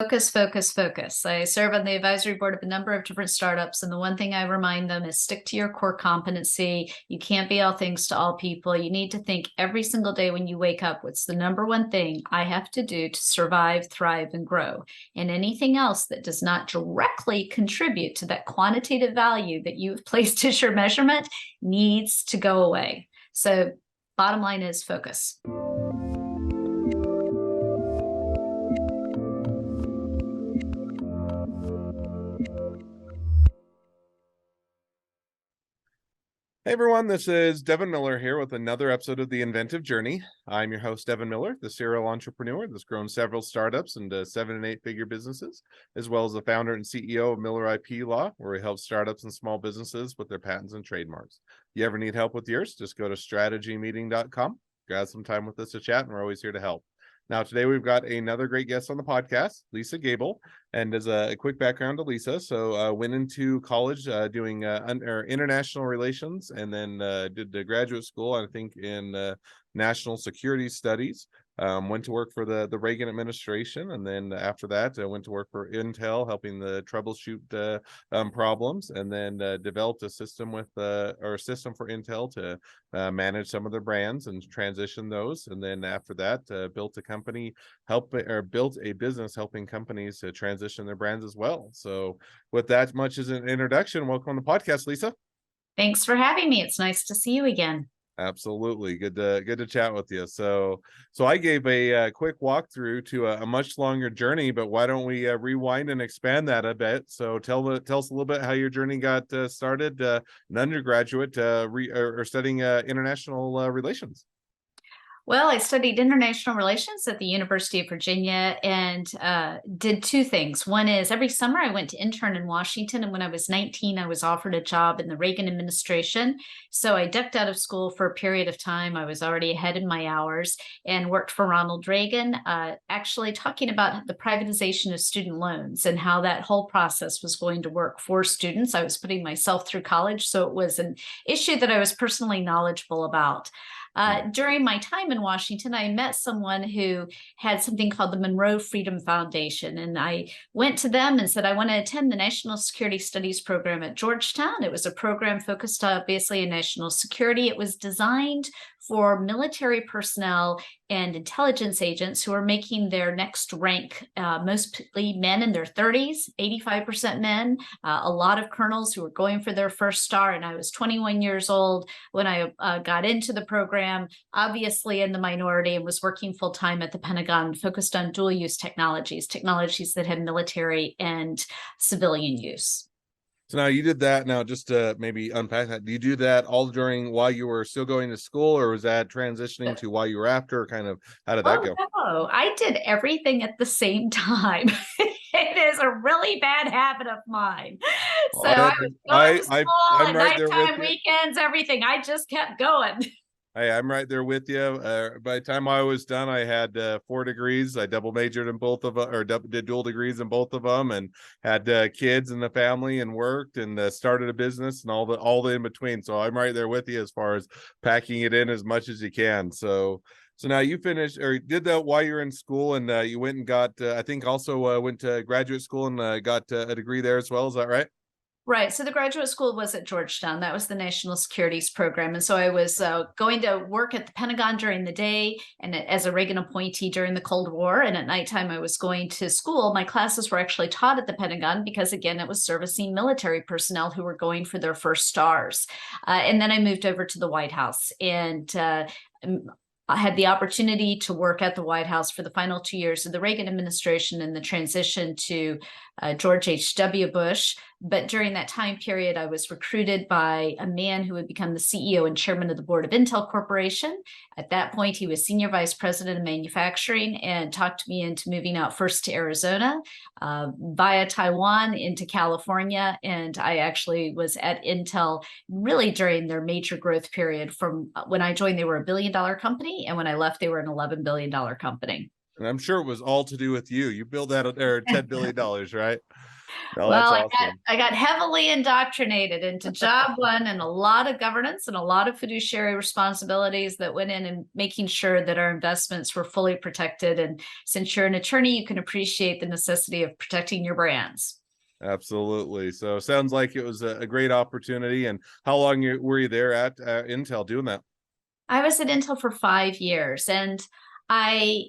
Focus, focus, focus. I serve on the advisory board of a number of different startups, and the one thing I remind them is stick to your core competency. You can't be all things to all people. You need to think every single day when you wake up, what's the number one thing I have to do to survive, thrive, and grow? And anything else that does not directly contribute to that quantitative value that you've placed as your measurement needs to go away. So bottom line is focus. Hey everyone, this is Devin Miller here with another episode of The Inventive Journey. I'm your host, Devin Miller, the serial entrepreneur that's grown several startups into 7- and 8-figure businesses, as well as the founder and CEO of Miller IP Law, where we help startups and small businesses with their patents and trademarks. If you ever need help with yours, just go to strategymeeting.com, grab some time with us to chat, and we're always here to help. Now, today we've got another great guest on the podcast, Lisa Gable. And as a quick background to Lisa, so went into college doing international relations, and then did the graduate school, I think, in national security studies. Went to work for the Reagan administration, and then after that, I went to work for Intel, helping the troubleshoot problems, and then developed a system system for Intel to manage some of their brands and transition those. And then after that, built a business helping companies to transition their brands as well. So with that much as an introduction, welcome on the podcast, Lisa. Thanks for having me. It's nice to see you again. Absolutely. Good to chat with you. So I gave a quick walkthrough to a much longer journey, but why don't we rewind and expand that a bit? So tell us a little bit how your journey got started, an undergraduate studying international relations. Well, I studied international relations at the University of Virginia and did two things. One is every summer I went to intern in Washington. And when I was 19, I was offered a job in the Reagan administration. So I ducked out of school for a period of time. I was already ahead in my hours and worked for Ronald Reagan, actually talking about the privatization of student loans and how that whole process was going to work for students. I was putting myself through college, so it was an issue that I was personally knowledgeable about. During my time in Washington, I met someone who had something called the Monroe Freedom Foundation. And I went to them and said, I want to attend the National Security Studies program at Georgetown. It was a program focused obviously on national security. It was designed for military personnel and intelligence agents who are making their next rank, mostly men in their 30s, 85% men, a lot of colonels who were going for their first star. And I was 21 years old when I got into the program, obviously in the minority, and was working full time at the Pentagon, focused on dual use technologies that had military and civilian use. So now you did that. Now, just to maybe unpack that, do you do that all during while you were still going to school, or was that transitioning to while you were after? Kind of, how did that go? No, I did everything at the same time. It is a really bad habit of mine. So I was going to school and right there with nighttime, you. weekends, everything. I just kept going. Hey, I'm right there with you. By the time I was done, I had 4 degrees. I double majored in both of them, or did dual degrees in both of them, and had kids and the family, and worked and started a business and all the in between. So I'm right there with you as far as packing it in as much as you can. So now you finished or did that while you're in school, and you went and got I think also went to graduate school and got a degree there as well. Is that right? Right. So the graduate school was at Georgetown. That was the National Securities Program. And so I was going to work at the Pentagon during the day and as a Reagan appointee during the Cold War. And at nighttime, I was going to school. My classes were actually taught at the Pentagon because, again, it was servicing military personnel who were going for their first stars. And then I moved over to the White House and I had the opportunity to work at the White House for the final 2 years of the Reagan administration and the transition to George H.W. Bush. But during that time period, I was recruited by a man who would become the CEO and chairman of the board of Intel Corporation. At that point, he was senior vice president of manufacturing and talked me into moving out first to Arizona, via Taiwan into California. And I actually was at Intel really during their major growth period. From when I joined, they were $1 billion company. And when I left, they were an $11 billion company. And I'm sure it was all to do with you. You build that there $10 billion, right? No, that's Well, awesome. I got heavily indoctrinated into job one and a lot of governance and a lot of fiduciary responsibilities that went in and making sure that our investments were fully protected. And since you're an attorney, you can appreciate the necessity of protecting your brands. Absolutely. So sounds like it was a great opportunity. And how long were you there at Intel doing that? I was at Intel for 5 years, and I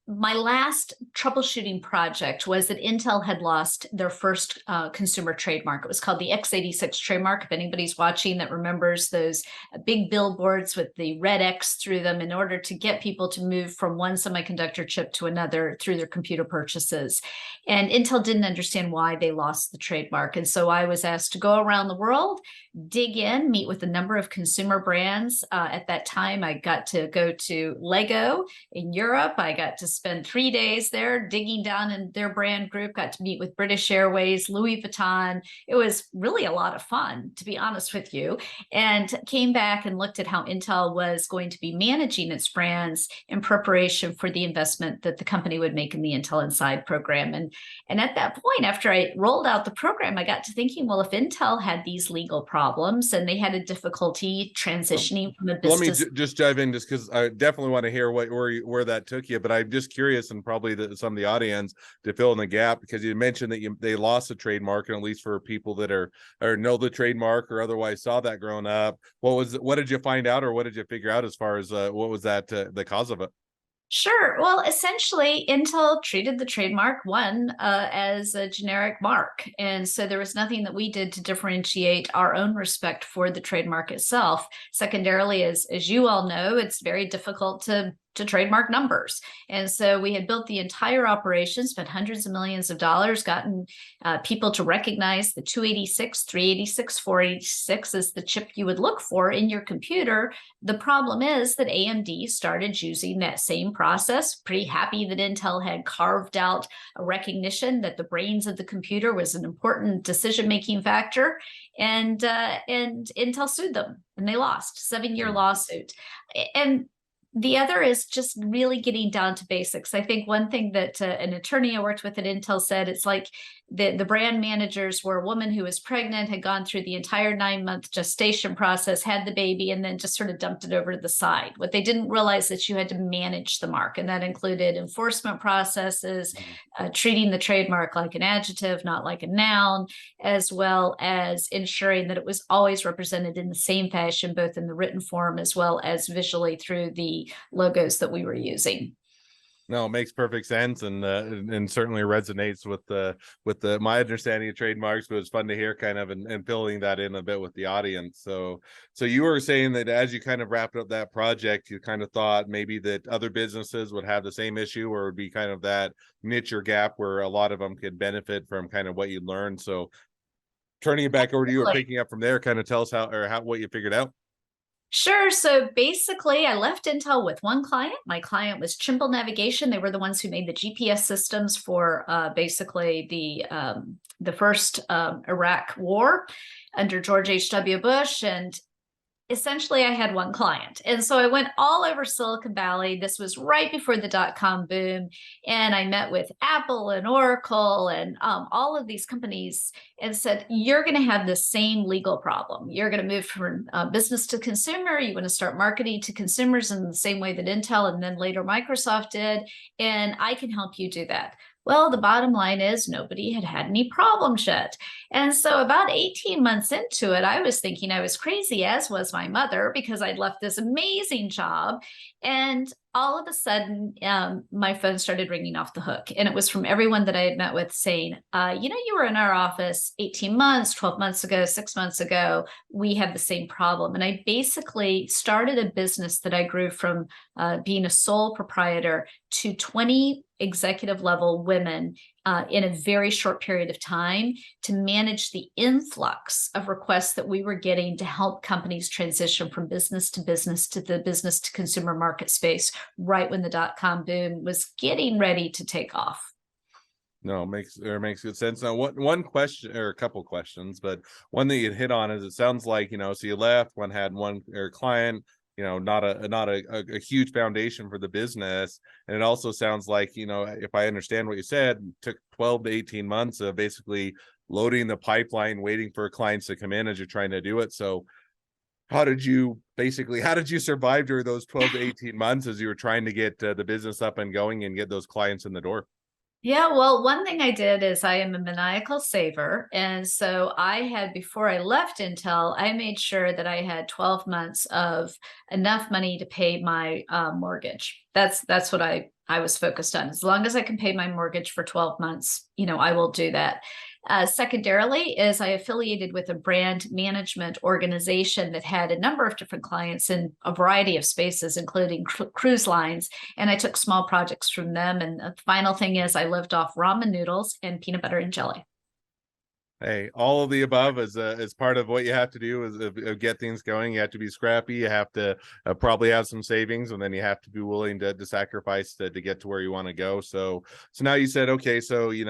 my last troubleshooting project was that Intel had lost their first consumer trademark. It was called the x86 trademark. If anybody's watching that remembers those big billboards with the red X through them in order to get people to move from one semiconductor chip to another through their computer purchases. And Intel didn't understand why they lost the trademark. And so I was asked to go around the world, dig in, meet with a number of consumer brands. At that time, I got to go to Lego in Europe. I got to spend 3 days there digging down in their brand group, got to meet with British Airways, Louis Vuitton. It was really a lot of fun, to be honest with you, and came back and looked at how Intel was going to be managing its brands in preparation for the investment that the company would make in the Intel Inside program. And at that point, after I rolled out the program, I got to thinking, well, if Intel had these legal problems and they had a difficulty transitioning from a Let me business. just dive in, just because I definitely want to hear where that took you. But I'm just curious, and probably some of the audience, to fill in the gap, because you mentioned that they lost the trademark, and at least for people that are or know the trademark or otherwise saw that growing up, what did you find out, or what did you figure out as far as what was that the cause of it? Sure. Well, essentially, Intel treated the trademark one as a generic mark. And so there was nothing that we did to differentiate our own respect for the trademark itself. Secondarily, as you all know, it's very difficult to trademark numbers. And so we had built the entire operation, spent hundreds of millions of dollars, gotten people to recognize the 286, 386, 486 as the chip you would look for in your computer. The problem is that AMD started using that same process. Pretty happy that Intel had carved out a recognition that the brains of the computer was an important decision-making factor. And Intel sued them, and they lost. 7-year lawsuit. And the other is just really getting down to basics. I think one thing that an attorney I worked with at Intel said, it's like the brand managers were a woman who was pregnant, had gone through the entire 9-month gestation process, had the baby, and then just sort of dumped it over to the side. What they didn't realize that you had to manage the mark, and that included enforcement processes, treating the trademark like an adjective, not like a noun, as well as ensuring that it was always represented in the same fashion, both in the written form as well as visually through the logos that we were using. No, it makes perfect sense, and certainly resonates with the my understanding of trademarks. But it's fun to hear kind of and filling that in a bit with the audience. So you were saying that as you kind of wrapped up that project, you kind of thought maybe that other businesses would have the same issue, or it would be kind of that niche or gap where a lot of them could benefit from kind of what you learned. So turning it back over to you, or picking up from there, kind of tell us how what you figured out. Sure. So basically, I left Intel with one client. My client was Chimple Navigation. They were the ones who made the GPS systems for basically the first Iraq war under George H.W. Bush. And essentially I had one client. And so I went all over Silicon Valley. This was right before the dot-com boom. And I met with Apple and Oracle and all of these companies and said, you're going to have the same legal problem. You're going to move from business to consumer. You want to start marketing to consumers in the same way that Intel and then later Microsoft did. And I can help you do that. Well, the bottom line is nobody had had any problems yet. And so about 18 months into it, I was thinking I was crazy, as was my mother, because I'd left this amazing job. And all of a sudden, my phone started ringing off the hook. And it was from everyone that I had met with saying, you were in our office 18 months, 12 months ago, 6 months ago. We have the same problem. And I basically started a business that I grew from being a sole proprietor to 20 executive level women in a very short period of time to manage the influx of requests that we were getting to help companies transition from business to the business to consumer market space right when the dot-com boom was getting ready to take off. No, it makes good sense. Now, one question or a couple questions, but one that you hit on is it sounds like, so you left, one had one or client, not a huge foundation for the business. And it also sounds like, if I understand what you said, it took 12 to 18 months of basically loading the pipeline, waiting for clients to come in as you're trying to do it. So how did you survive during those 12 to 18 months as you were trying to get the business up and going and get those clients in the door? Yeah, well, one thing I did is I am a maniacal saver. And so before I left Intel, I made sure that I had 12 months of enough money to pay my mortgage. That's what I was focused on. As long as I can pay my mortgage for 12 months, I will do that. Secondarily, is I affiliated with a brand management organization that had a number of different clients in a variety of spaces, including cruise lines. And I took small projects from them. And the final thing is I lived off ramen noodles and peanut butter and jelly. Hey, all of the above is part of what you have to do is get things going. You have to be scrappy. You have to probably have some savings, and then you have to be willing to sacrifice to get to where you want to go. So now you said, okay, so you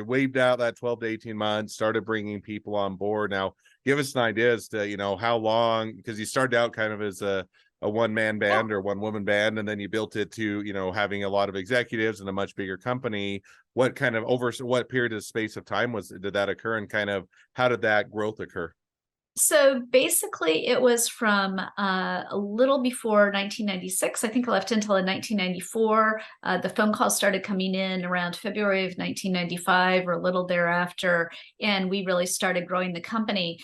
waved out that 12 to 18 months, started bringing people on board. Now give us an idea as to how long, because you started out kind of as a one-man band or one-woman band, and then you built it to having a lot of executives and a much bigger company. What kind of what period of space of time did that occur, and kind of how did that growth occur? So basically, it was from a little before 1996. I think I left Intel in 1994. The phone calls started coming in around February of 1995 or a little thereafter, and we really started growing the company.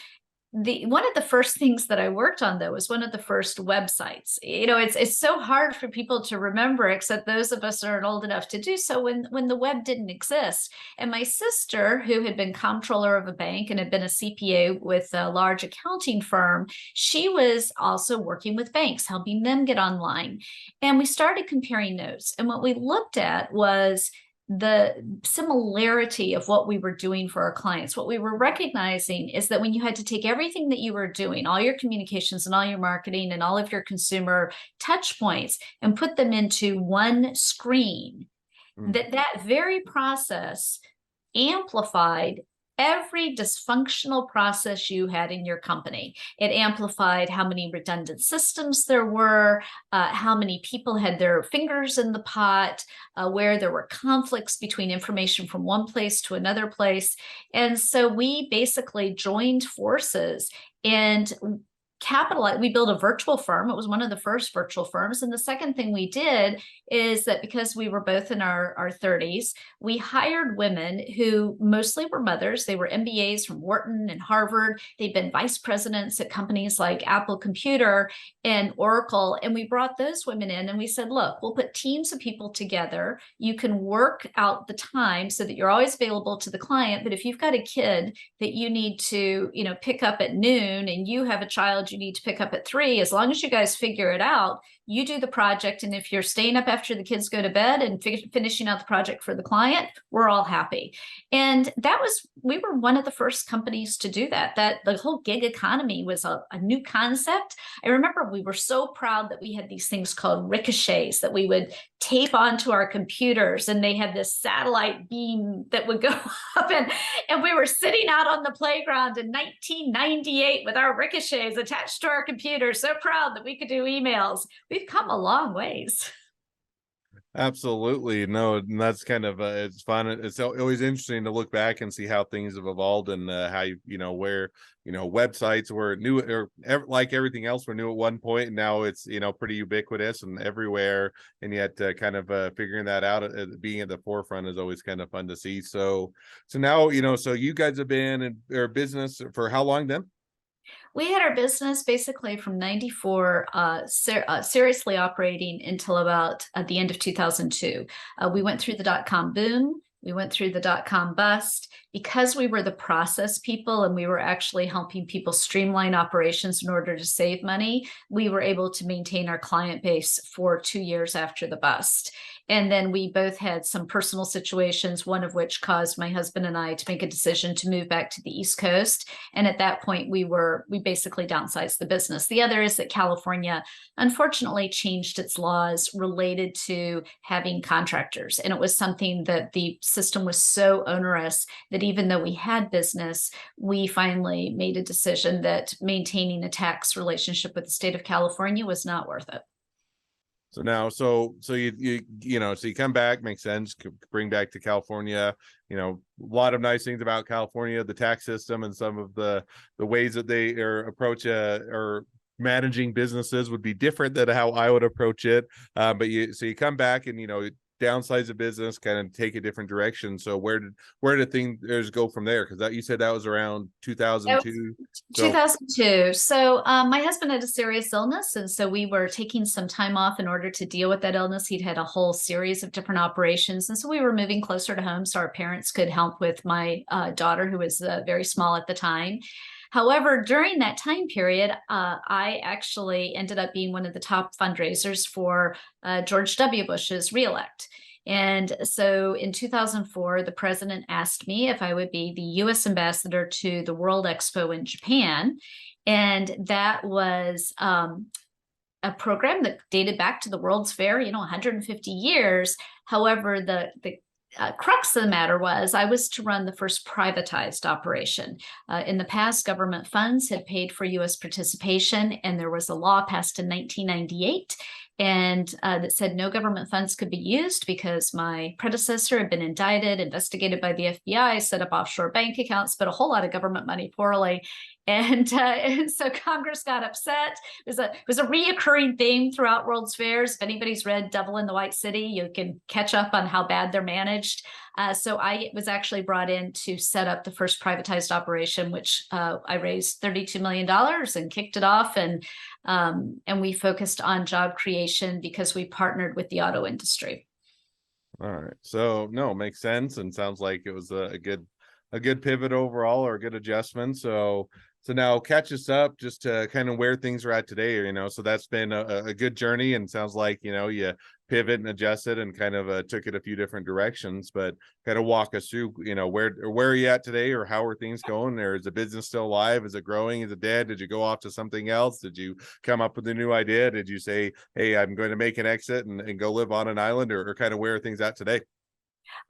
One of the first things that I worked on, though, was one of the first websites. It's so hard for people to remember, except those of us aren't old enough to do so, when the web didn't exist. And my sister, who had been comptroller of a bank and had been a CPA with a large accounting firm, she was also working with banks, helping them get online. And we started comparing notes. And what we looked at was the similarity of what we were doing for our clients. What we were recognizing is that when you had to take everything that you were doing, all your communications and all your marketing and all of your consumer touch points, and put them into one screen, that very process amplified every dysfunctional process you had in your company. It amplified how many redundant systems there were, how many people had their fingers in the pot, where there were conflicts between information from one place to another place. And so we basically joined forces and we built a virtual firm. It was one of the first virtual firms. And the second thing we did is that because we were both in our 30s, we hired women who mostly were mothers. They were MBAs from Wharton and Harvard. They'd been vice presidents at companies like Apple Computer and Oracle. And we brought those women in and we said, look, we'll put teams of people together. You can work out the time so that you're always available to the client. But if you've got a kid that you need to, pick up at noon, and you have a child you need to pick up at 3, as long as you guys figure it out, you do the project. And if you're staying up after the kids go to bed and finishing out the project for the client, we're all happy. And we were one of the first companies to do that. That the whole gig economy was a new concept. I remember we were so proud that we had these things called ricochets that we would tape onto our computers, and they had this satellite beam that would go up, and we were sitting out on the playground in 1998 with our ricochets attached to our computers, so proud that we could do emails. We've come a long ways. Absolutely. No, and that's kind of it's fun. It's always interesting to look back and see how things have evolved, and how where websites were new, or like everything else were new at one point, and now it's pretty ubiquitous and everywhere. And yet kind of figuring that out, being at the forefront, is always kind of fun to see. So now so you guys have been in their business for how long then? We had our business basically from 94, seriously operating until about the end of 2002. We went through the dot-com boom. We went through the dot-com bust. Because we were the process people and we were actually helping people streamline operations in order to save money, we were able to maintain our client base for 2 years after the bust. And then we both had some personal situations, one of which caused my husband and I to make a decision to move back to the East Coast. And at that point, we basically downsized the business. The other is that California unfortunately changed its laws related to having contractors. And it was something that the system was so onerous that even though we had business, we finally made a decision that maintaining a tax relationship with the state of California was not worth it. So now, so you come back, makes sense. Bring back to California. A lot of nice things about California, the tax system, and some of the ways that they approach or managing businesses would be different than how I would approach it. But you come back and downsize the business, kind of take a different direction. So where did things go from there? Because that you said that was around 2002. 2002. So my husband had a serious illness, and so we were taking some time off in order to deal with that illness. He'd had a whole series of different operations, and so we were moving closer to home so our parents could help with my daughter, who was very small at the time. However, during that time period, I actually ended up being one of the top fundraisers for George W. Bush's reelect. And so in 2004, the president asked me if I would be the US ambassador to the World Expo in Japan. And that was a program that dated back to the World's Fair, 150 years. However, the crux of the matter was I was to run the first privatized operation. In the past, government funds had paid for U.S. participation, and there was a law passed in 1998 and that said no government funds could be used because my predecessor had been indicted, investigated by the FBI, set up offshore bank accounts, spent a whole lot of government money poorly. And so Congress got upset. It was a reoccurring theme throughout World's Fairs. If anybody's read Devil in the White City, you can catch up on how bad they're managed. So I was actually brought in to set up the first privatized operation, which I raised $32 million and kicked it off. And we focused on job creation because we partnered with the auto industry. All right. So no, makes sense, and sounds like it was a good pivot overall, or a good adjustment. So now catch us up just to kind of where things are at today, so that's been a good journey, and sounds like, you pivot and adjusted and kind of took it a few different directions, but kind of walk us through, where are you at today, or how are things going? Or is the business still alive? Is it growing? Is it dead? Did you go off to something else? Did you come up with a new idea? Did you say, hey, I'm going to make an exit and go live on an island, or kind of where are things at today?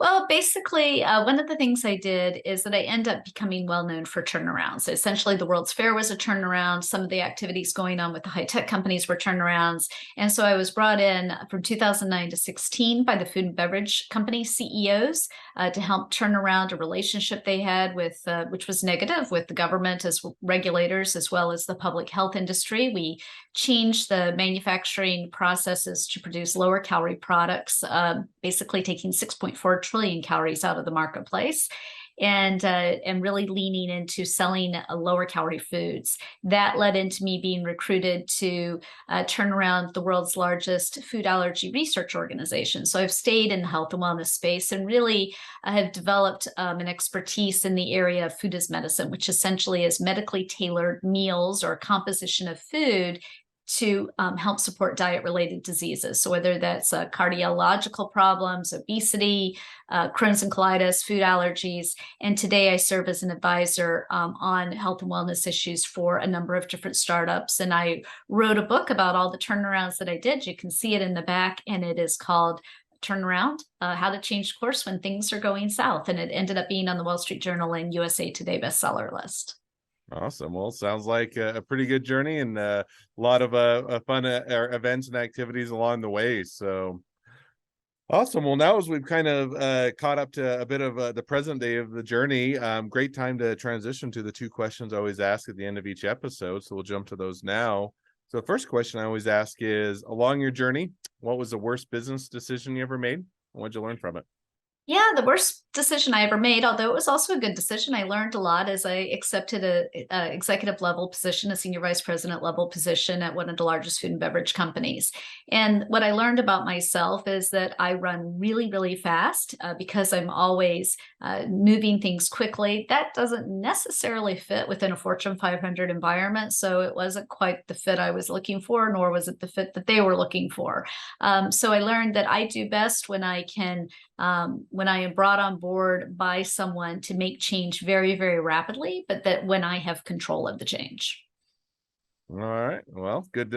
Well, basically, one of the things I did is that I end up becoming well known for turnarounds. Essentially, the World's Fair was a turnaround. Some of the activities going on with the high tech companies were turnarounds. And so I was brought in from 2009 to 16 by the food and beverage company CEOs to help turn around a relationship they had with, which was negative, with the government as regulators, as well as the public health industry. We changed the manufacturing processes to produce lower calorie products, basically taking 6.4 trillion calories out of the marketplace, and really leaning into selling lower calorie foods. That led into me being recruited to turn around the world's largest food allergy research organization. So I've stayed in the health and wellness space and really have developed an expertise in the area of food as medicine, which essentially is medically tailored meals or composition of food to help support diet-related diseases. So whether that's cardiological problems, obesity, Crohn's and colitis, food allergies. And today I serve as an advisor on health and wellness issues for a number of different startups. And I wrote a book about all the turnarounds that I did. You can see it in the back, and it is called Turnaround, How to Change Course When Things Are Going South. And it ended up being on the Wall Street Journal and USA Today bestseller list. Awesome. Well, sounds like a pretty good journey, and a lot of fun events and activities along the way. So awesome. Well, now as we've kind of caught up to a bit of the present day of the journey, great time to transition to the two questions I always ask at the end of each episode. So we'll jump to those now. So the first question I always ask is, along your journey, what was the worst business decision you ever made? What'd you learn from it? Yeah, the worst decision I ever made, although it was also a good decision. I learned a lot as I accepted a executive level position, a senior vice president level position at one of the largest food and beverage companies. And what I learned about myself is that I run really, really fast because I'm always moving things quickly. That doesn't necessarily fit within a Fortune 500 environment. So it wasn't quite the fit I was looking for, nor was it the fit that they were looking for. So I learned that I do best when I am brought on board by someone to make change very, very rapidly, but that when I have control of the change. All right. Well, good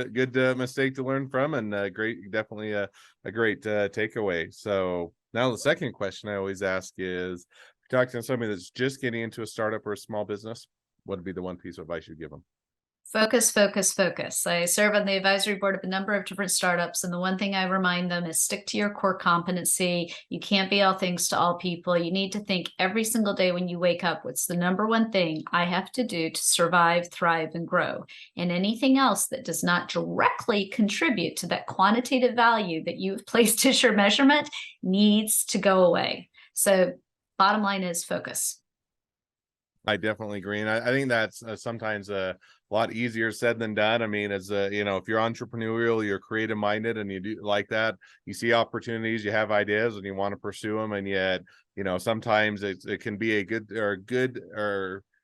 mistake to learn from, and great, definitely a great takeaway. So now the second question I always ask is, if you're talking to somebody that's just getting into a startup or a small business, what would be the one piece of advice you'd give them? Focus, focus, focus. I serve on the advisory board of a number of different startups. And the one thing I remind them is stick to your core competency. You can't be all things to all people. You need to think every single day when you wake up, what's the number one thing I have to do to survive, thrive, and grow? And anything else that does not directly contribute to that quantitative value that you've placed as your measurement needs to go away. So, bottom line is focus. I definitely agree, and I think that's sometimes a lot easier said than done. I mean, as if you're entrepreneurial, you're creative minded, and you do like that, you see opportunities, you have ideas, and you want to pursue them, and yet, sometimes it can be a good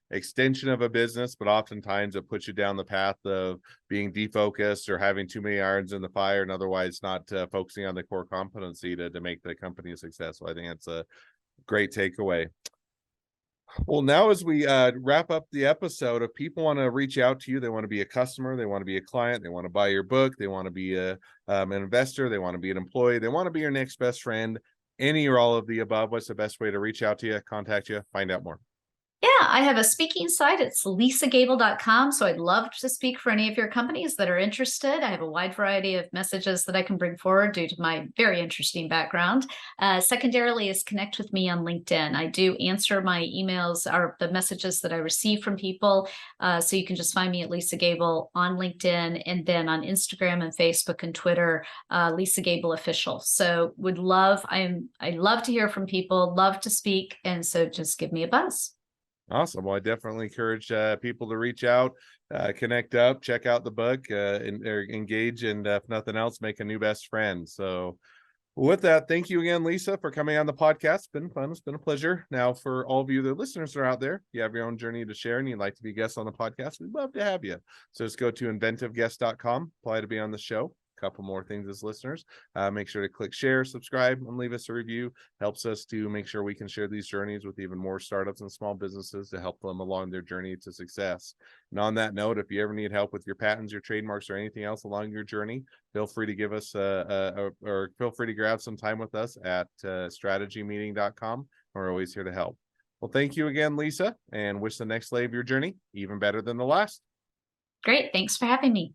extension of a business, but oftentimes it puts you down the path of being defocused or having too many irons in the fire, and otherwise not focusing on the core competency to make the company a success. So I think it's a great takeaway. Well, now as we wrap up the episode, if people want to reach out to you, they want to be a customer, they want to be a client, they want to buy your book, they want to be an investor, they want to be an employee, they want to be your next best friend, any or all of the above, what's the best way to reach out to you, contact you, find out more? Yeah, I have a speaking site. It's lisagable.com. So I'd love to speak for any of your companies that are interested. I have a wide variety of messages that I can bring forward due to my very interesting background. Secondarily is connect with me on LinkedIn. I do answer my emails or the messages that I receive from people. So you can just find me at Lisa Gable on LinkedIn, and then on Instagram and Facebook and Twitter, Lisa Gable Official. So I love to hear from people, love to speak. And so just give me a buzz. Awesome. Well, I definitely encourage people to reach out, connect up, check out the book, or engage, and if nothing else, make a new best friend. So with that, thank you again, Lisa, for coming on the podcast. It's been fun. It's been a pleasure. Now, for all of you, the listeners that are out there, if you have your own journey to share and you'd like to be guests on the podcast, we'd love to have you. So just go to inventiveguest.com, apply to be on the show. A couple more things as listeners. Make sure to click share, subscribe, and leave us a review. Helps us to make sure we can share these journeys with even more startups and small businesses to help them along their journey to success. And on that note, if you ever need help with your patents, your trademarks, or anything else along your journey, feel free to give us or feel free to grab some time with us at strategymeeting.com. We're always here to help. Well, thank you again, Lisa, and wish the next leg of your journey even better than the last. Great. Thanks for having me.